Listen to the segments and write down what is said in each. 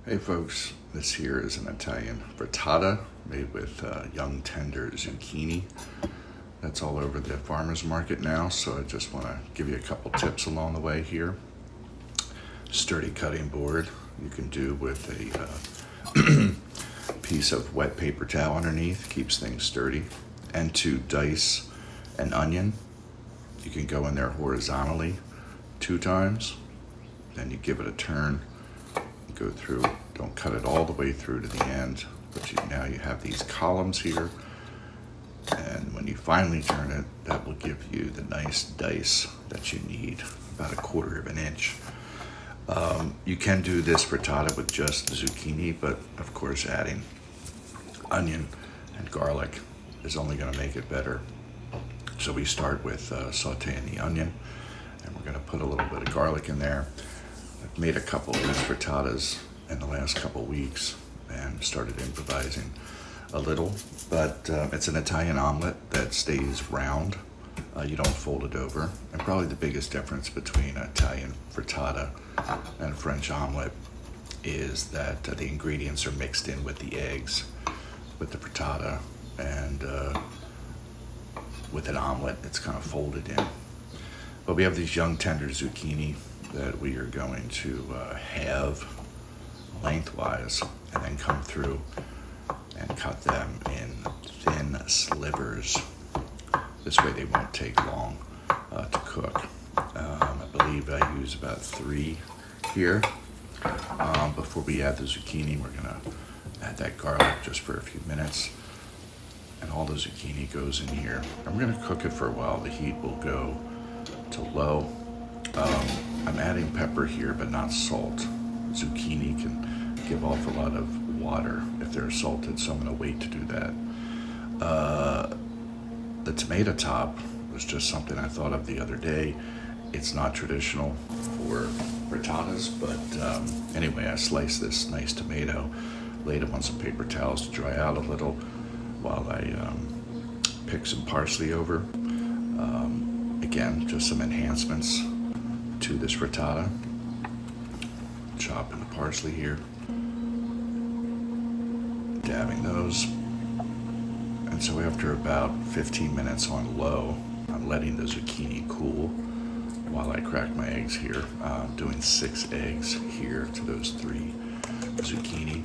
Hey folks, this here is an Italian frittata made with young tender zucchini. That's all over the farmer's market now, so I just want to give you a couple tips along the way here. Sturdy cutting board you can do with a piece of wet paper towel underneath, keeps things sturdy. And to dice an onion, you can go in there horizontally 2 times, then you give it a turn, go through, don't cut it all the way through to the end, but now you have these columns here, and when you finally turn it, that will give you the nice dice that you need, about 1/4 of an inch. You can do this frittata with just zucchini, but of course adding onion and garlic is only going to make it better. So we start with sauteing the onion, and we're going to put a little bit of garlic in there. I've made a couple of these frittatas in the last couple of weeks and started improvising a little, but it's an Italian omelette that stays round. You don't fold it over. And probably the biggest difference between Italian frittata and French omelette is that the ingredients are mixed in with the eggs. With the frittata and with an omelette, it's kind of folded in. But we have these young tender zucchini that we are going to have lengthwise and then come through and cut them in thin slivers. This way they won't take long to cook. I believe I use about 3 here. Before we add the zucchini, we're gonna add that garlic just for a few minutes. And all the zucchini goes in here. And we're gonna cook it for a while. The heat will go to low. I'm adding pepper here, but not salt. Zucchini can give off a lot of water if they're salted, so I'm gonna wait to do that. The tomato top was just something I thought of the other day. It's not traditional for frittatas, but anyway, I sliced this nice tomato, laid it on some paper towels to dry out a little while I pick some parsley over. Again, just some enhancements to this frittata. Chopping the parsley here, dabbing those. And so after about 15 minutes on low, I'm letting the zucchini cool while I crack my eggs here. I'm doing 6 eggs here to those 3 zucchini.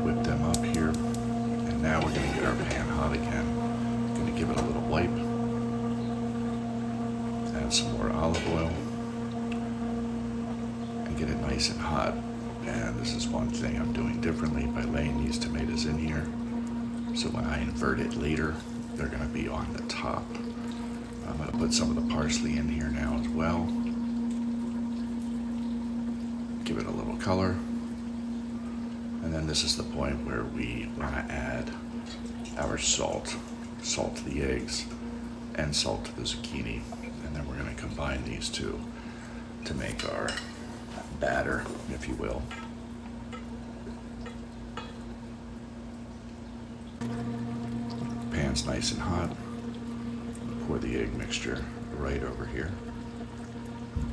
Whip them up here. And now we're gonna get our pan hot again. Gonna give it a little wipe. Add some more olive oil and get it nice and hot. And this is one thing I'm doing differently by laying these tomatoes in here. So when I invert it later, they're gonna be on the top. I'm gonna put some of the parsley in here now as well. Give it a little color. And then this is the point where we wanna add our salt. Salt to the eggs and salt to the zucchini. And then we're gonna combine these two to make our batter, if you will. Pan's nice and hot. Pour the egg mixture right over here.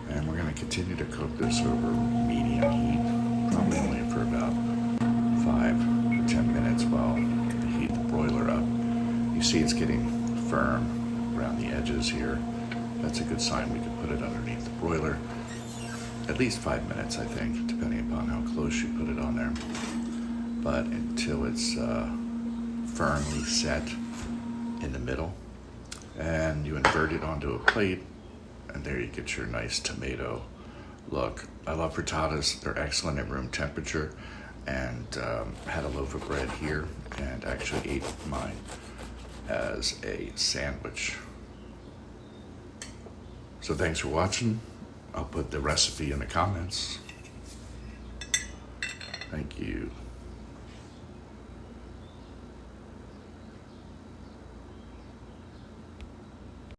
And we're gonna continue to cook this over medium heat, probably only for about 5 or 10 minutes while we heat the broiler up. You see it's getting firm around the edges here. That's a good sign we can put it underneath the broiler. At least 5 minutes, I think, depending upon how close you put it on there. But until it's firmly set in the middle. And you invert it onto a plate, and there you get your nice tomato look. I love frittatas. They're excellent at room temperature. And had a loaf of bread here and actually ate mine as a sandwich. So thanks for watching. I'll put the recipe in the comments. Thank you.